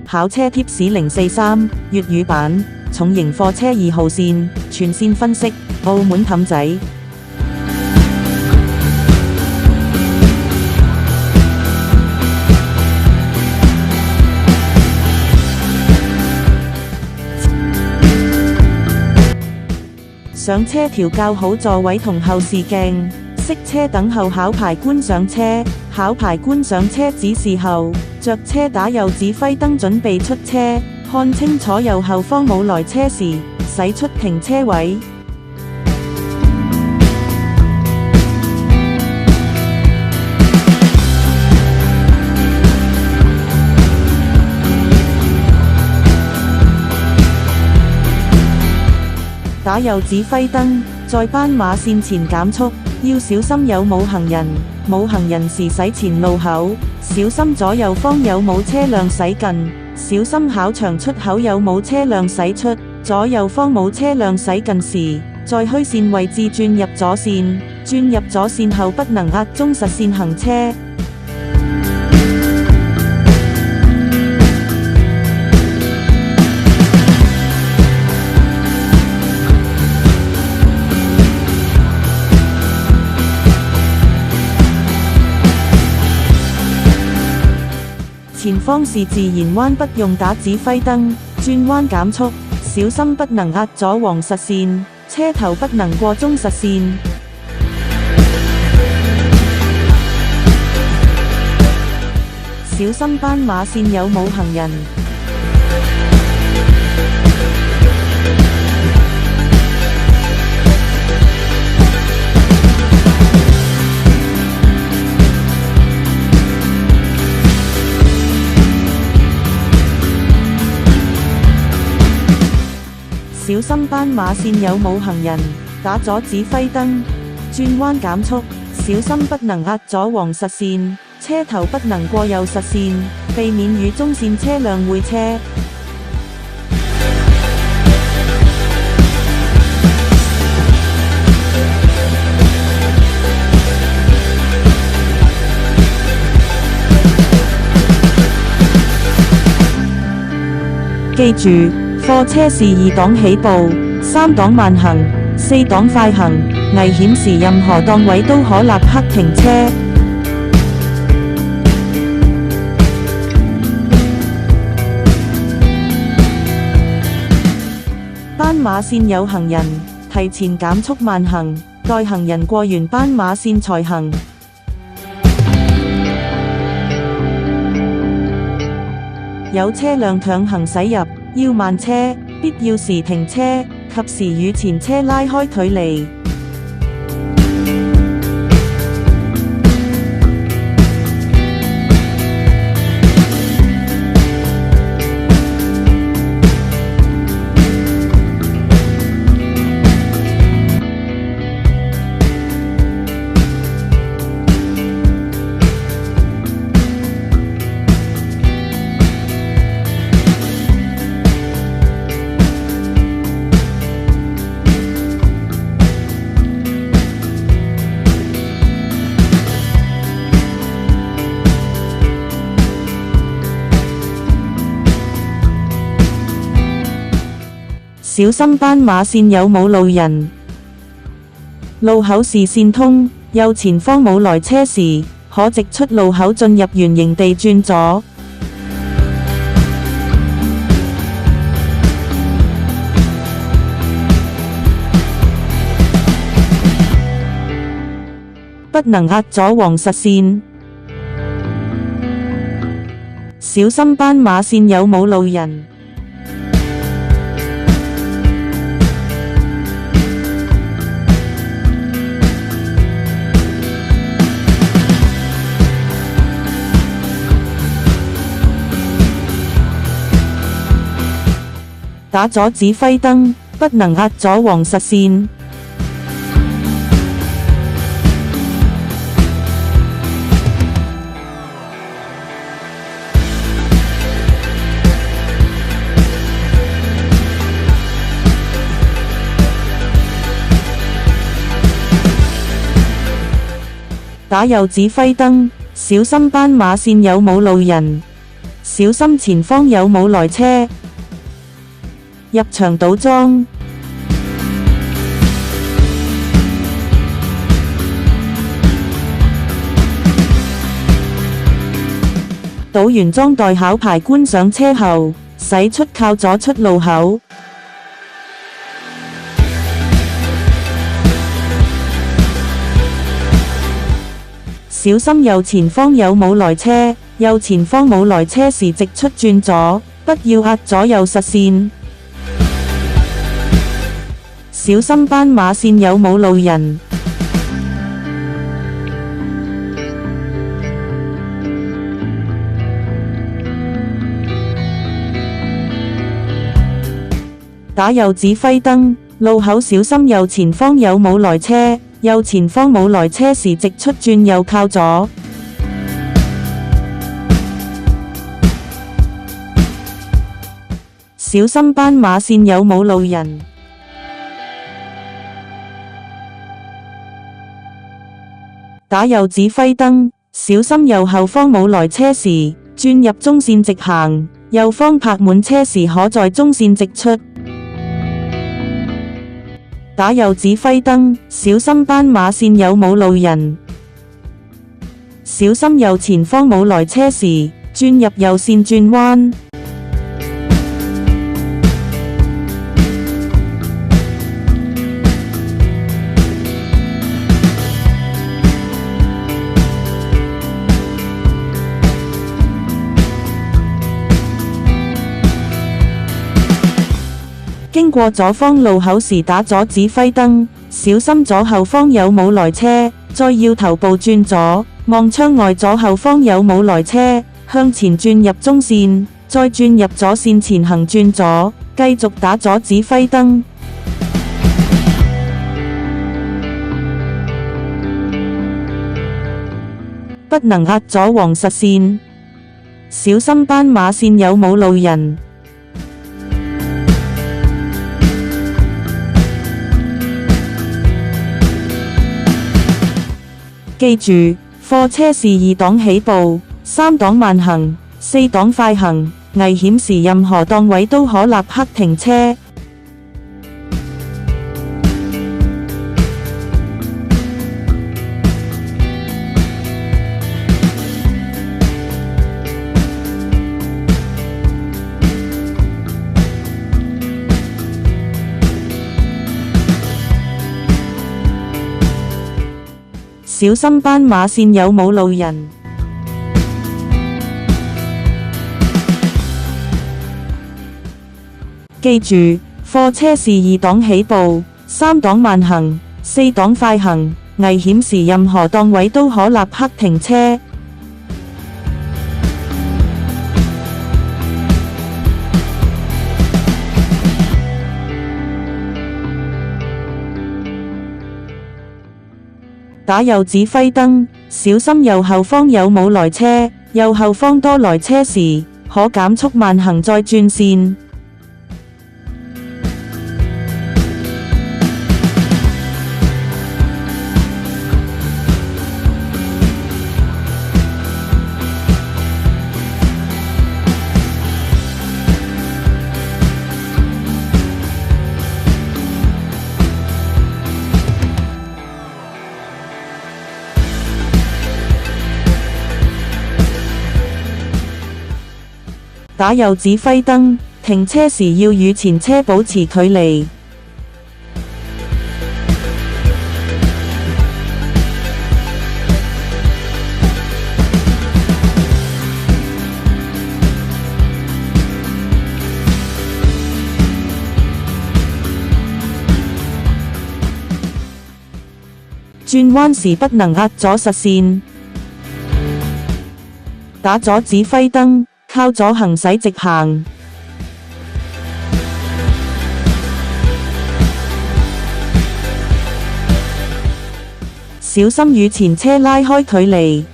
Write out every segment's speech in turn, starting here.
考車貼士043粵語版，重型貨車2號線，全線分析，澳門氹仔。上車調校好座位同後視鏡，熄車等候考牌官上車。考牌官上車指示後，着車打右指揮燈準備出車，看清楚右後方冇來車時，駛出停車位。打右指揮燈，在斑馬線前減速，要小心有冇行人。冇行人時駛前路口，小心左右方有冇車輛駛近，小心考場出口有冇車輛駛出。左右方冇車輛駛近時，在虛線位置轉入左線，轉入左線後不能壓中實線行車。前方是自然彎，不用打指揮燈，轉彎減速，小心不能壓左黃實線，車頭不能過中實線。小心斑馬線有冇行人。小心斑馬線有冇行人，打左指揮燈，轉彎減速，小心不能壓左黃實線，車頭不能過右實線，避免與中線車輛會車。記住，貨車是2檔起步，3檔慢行，4檔快行，危險時任何檔位都可立刻停車。斑馬線有行人，提前減速慢行，待行人過完斑馬線才行。有車輛強行駛入，要慢車，必要時停車，及時與前車拉開距離。小心斑馬線有冇路人。路口視線通，右前方冇來車時，可直出路口進入圓形地轉左。不能壓左黃實線。小心斑馬線有冇路人。打左指揮燈，不能壓左黃實線。打右指揮燈，小心斑馬線有冇路人。小心前方有冇來車。入場倒裝。倒完裝待考牌官上車後，駛出靠左出路口。小心右前方有冇來車，右前方冇來車時直出轉左，不要壓左右實線。小心斑馬線有冇路人。打右指揮燈，路口小心右前方有冇來車，右前方冇來車時直出轉右靠左。小心斑馬線有冇路人。打右指揮燈，小心右後方冇來車時，轉入中線直行，右方泊滿車時可在中線直出。打右指揮燈，小心斑馬線有冇路人。小心右前方冇來車時，轉入右線轉彎。經過左方路口時打左指揮燈，小心左後方有冇來車，再要頭部轉左，望窗外左後方有冇來車，向前轉入中線，再轉入左線前行轉左，繼續打左指揮燈。不能壓左黃實線，小心斑馬線有冇路人。記住，貨車是2檔起步，3檔慢行，4檔快行，危險時任何檔位都可立刻停車。小心斑馬線有冇路人。記住，貨車是2檔起步，3檔慢行，4檔快行，危險時任何檔位都可立刻停車。打右指揮燈，小心右後方有冇來車，右後方多來車時，可減速慢行再轉線。打右指揮燈，停車時要與前車保持距離。轉彎時不能壓左實線。打左指揮燈，靠左行駛直行。小心與前車拉開距離。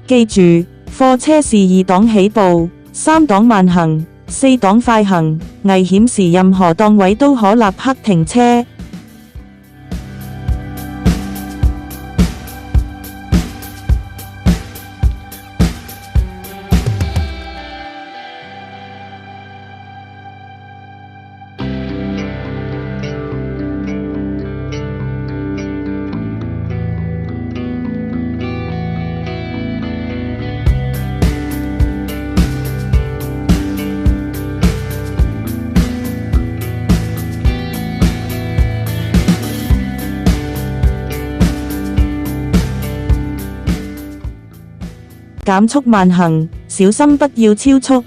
記住，貨車是2檔起步，3檔慢行，4檔快行，危險時任何檔位都可立刻停車。減速慢行，小心不要超速。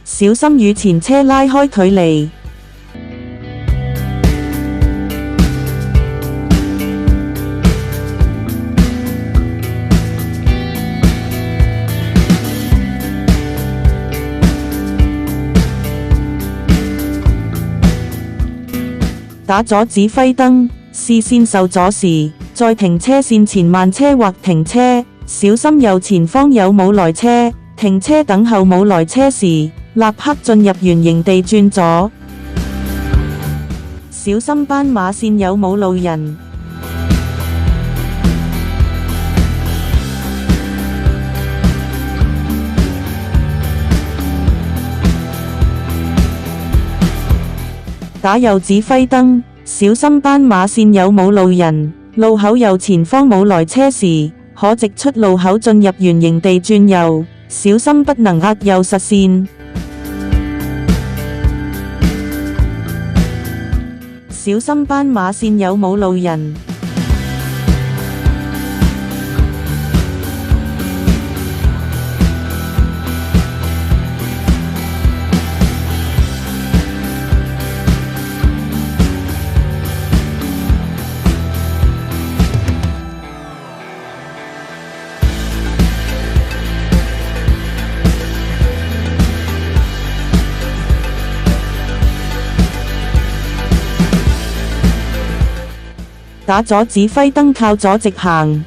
小心與前車拉開距離。打左指揮燈，視線受阻時，在停車線前慢車或停車，小心右前方有冇來車。停車等候冇來車時，立刻進入圓形地轉左。小心斑馬線有冇路人。打右指揮燈，小心斑馬線有冇路人。路口右前方冇來車時，可直出路口進入圓形地轉右。小心不能壓右實線。小心斑馬線有冇路人。打左指揮燈靠左直行。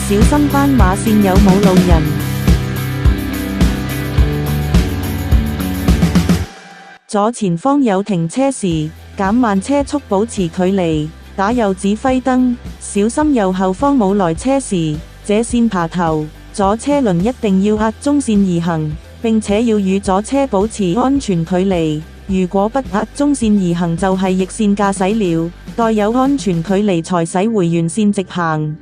小心斑馬線有冇路人。左前方有停車時，減慢車速保持距離。打右指揮燈，小心右後方冇來車時，這線爬頭，左車輪一定要壓中線而行，並且要與左車保持安全距離。如果不壓中線而行就係逆線駕駛了，待有安全距離才駛回原線直行。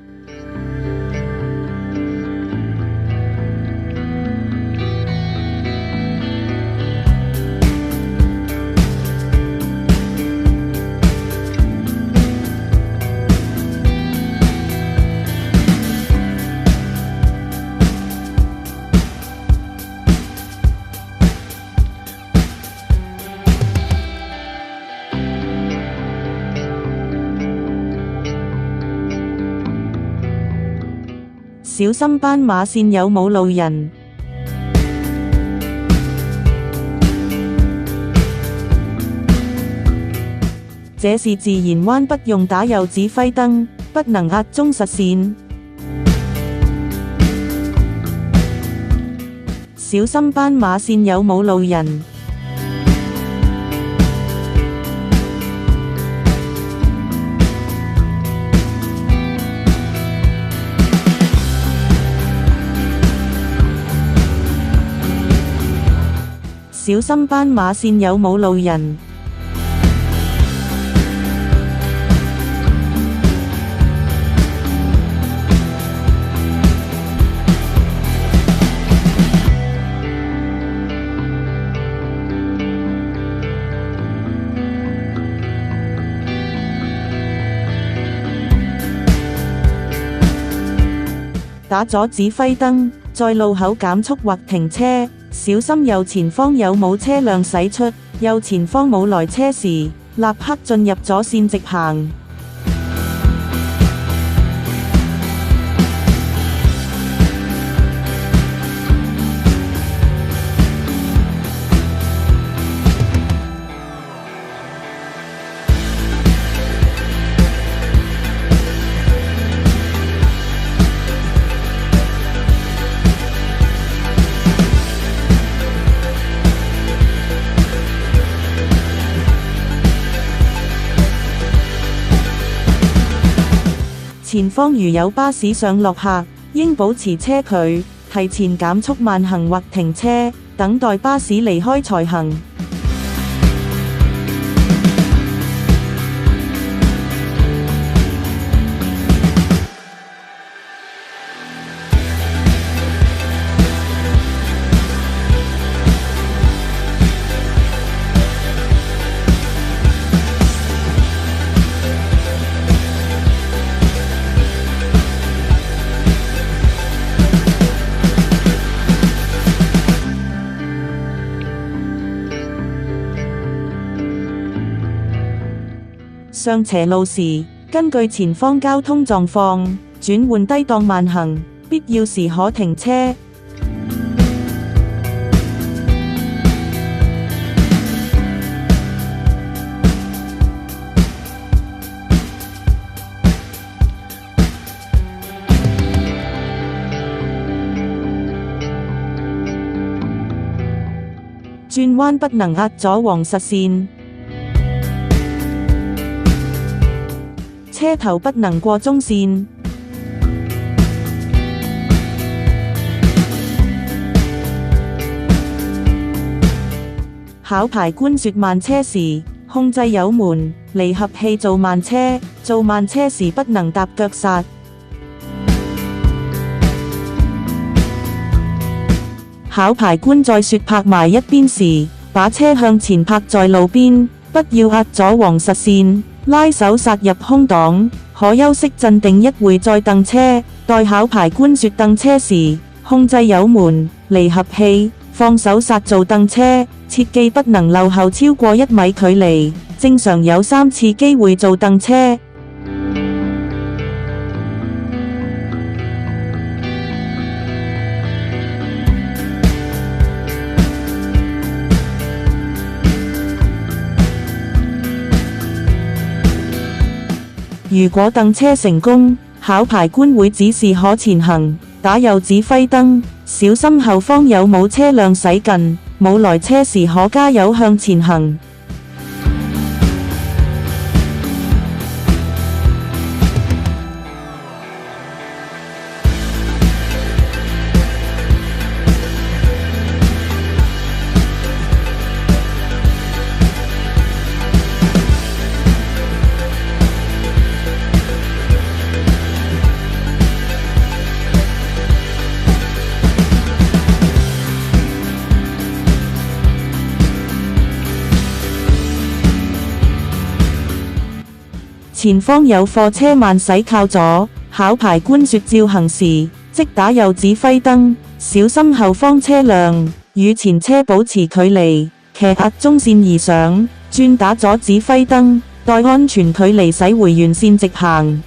小心斑馬線有冇路人。這是自然彎，不用打右指揮燈，不能壓中實線。小心斑馬線有冇路人。小心斑馬線有冇路人。打左指揮燈，在路口減速或停車，小心右前方有冇車輛駛出，右前方冇來車時，立刻進入左線直行。前方如有巴士上落客，應保持車距，提前減速慢行或停車，等待巴士離開才行。上斜路時，根據前方交通狀況，轉換低檔慢行，必要時可停車。轉彎不能壓左黃實線。車頭不能過中線。考牌官說慢車時，控制油門、離合器做慢車，做慢車時不能踏腳剎。考牌官在說泊埋一邊時，把車向前泊在路邊，不要壓左黃實線。拉手剎入空檔，可休息鎮定一會再蹬車。待考牌官說蹬車時，控制油門、離合器，放手剎做蹬車。切記不能漏後超過1米距離。正常有3次機會做蹬車。如果蹬車成功，考牌官會指示可前行，打右指揮燈，小心後方有冇車輛駛近，冇來車時可加油向前行。前方有貨車慢駛靠左，考牌官說照行時，即打右指揮燈，小心後方車輛，與前車保持距離，騎壓中線而上，轉打左指揮燈，待安全距離駛回原線直行。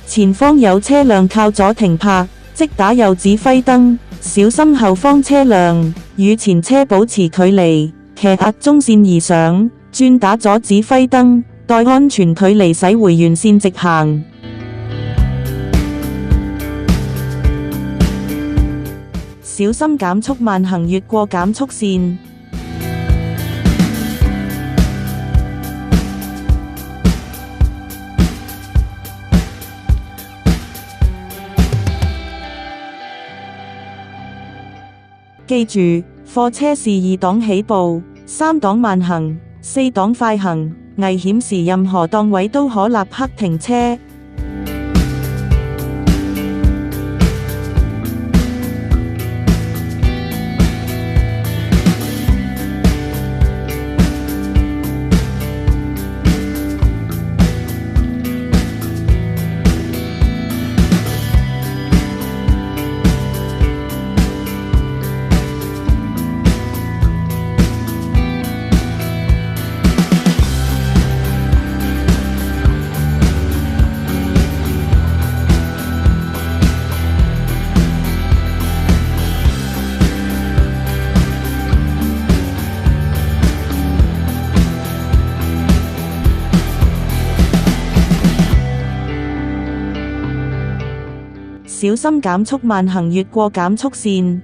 前方有車輛靠左停泊，即打右指揮燈，小心後方車輛，與前車保持距離，騎壓中線而上，轉打左指揮燈，待安全距離駛回原線直行。小心減速慢行越過減速線。記住，貨車是2檔起步，3檔慢行，4檔快行，危險時任何檔位都可立刻停車。小心減速慢行越過減速線。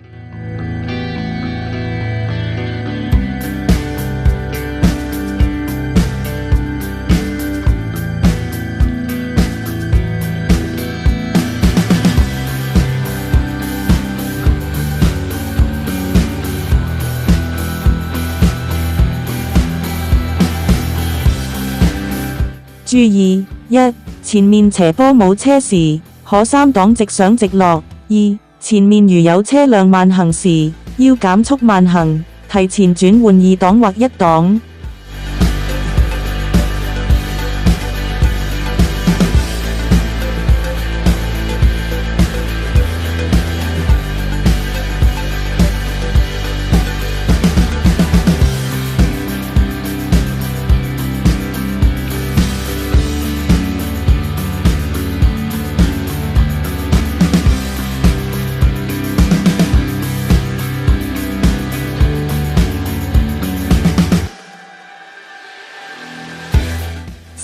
注意： 1. 前面斜坡冇車時，可3檔直上直落。2. 前面如有車輛慢行時，要減速慢行，提前轉換2檔或1檔。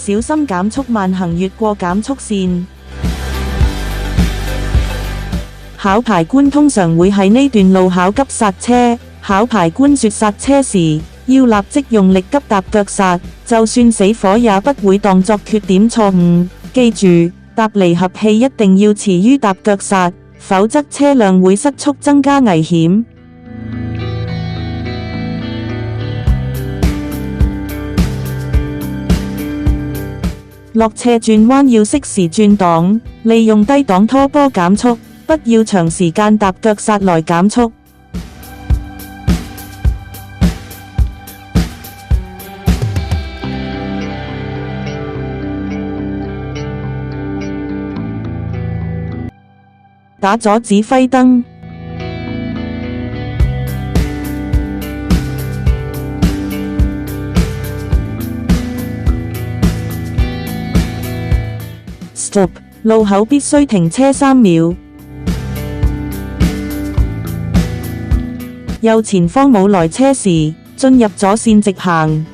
小心減速慢行越過減速線。考牌官通常會喺呢段路考急剎車，考牌官說剎車時，要立即用力急踏腳剎，就算死火也不會當作缺點錯誤。記住，踏離合器一定要遲於踏腳剎，否則車輛會失速增加危險。落斜轉彎要適時轉檔，利用低檔拖波減速，不要長時間踏腳剎來減速。打左指揮燈。Stop， 路口必須停車3秒。右前方冇來車時，進入左線直行。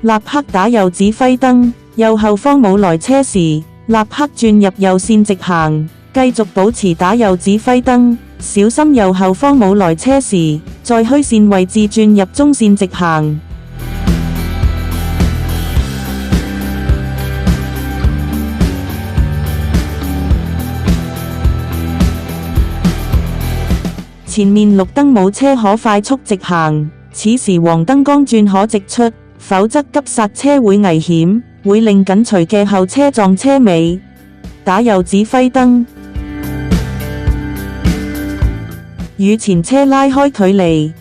立刻打右指揮燈。右後方冇來車時，立刻轉入右線直行。繼續保持打右指揮燈，小心右後方冇來車時，在虛線位置轉入中線直行。前面綠燈冇車可快速直行，此時黃燈剛轉可直出，否則急剎車會危險，會令緊隨嘅後車撞車尾。打右指揮燈，與前車拉開距離。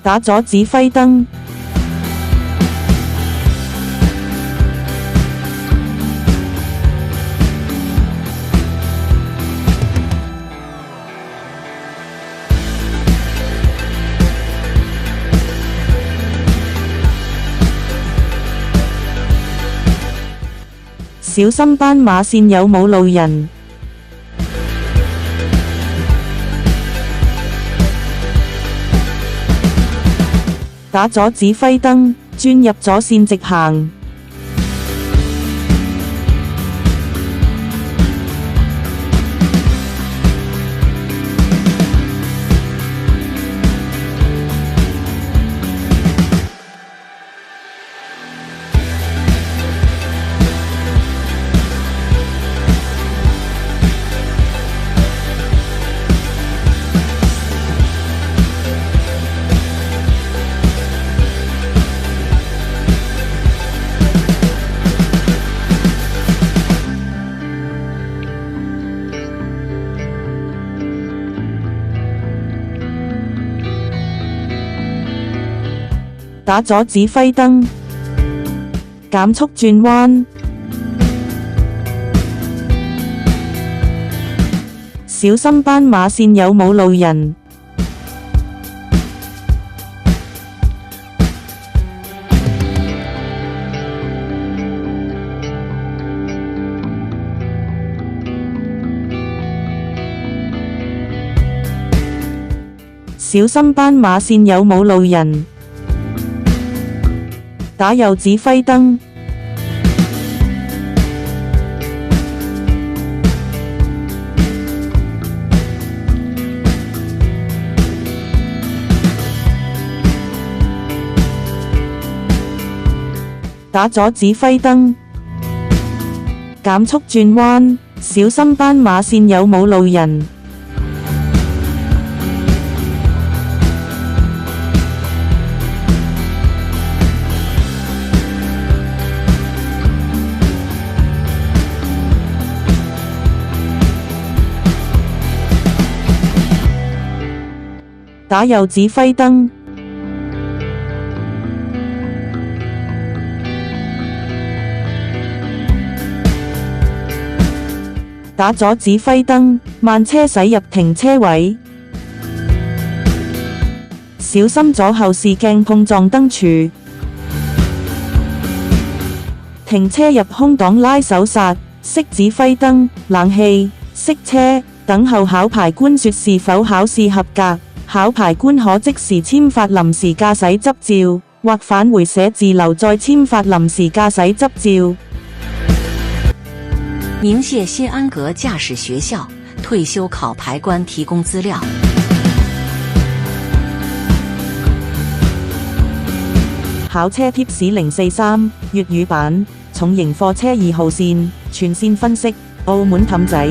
打左指揮燈。小心斑馬線有冇路人。打咗指揮燈，轉入左線直行。打咗指揮燈，減速轉彎，小心斑馬線有冇路人。小心斑馬線有冇路人。打右指揮燈，打咗指揮燈，減速轉彎，小心斑馬線有冇路人。打右指揮燈，打咗指揮燈，慢車駛入停車位，小心左後視鏡碰撞燈柱，停車入空檔拉手剎，熄指揮燈、冷氣，熄車，等候考牌官說是否考試合格。考牌官可即時簽發臨時駕駛執照，或返回寫字樓再簽發臨時駕駛執照。明謝新安格駕駛學校退休考牌官提供資料。考車貼士043粵語版，重型貨車2號線，全線分析，澳門氹仔。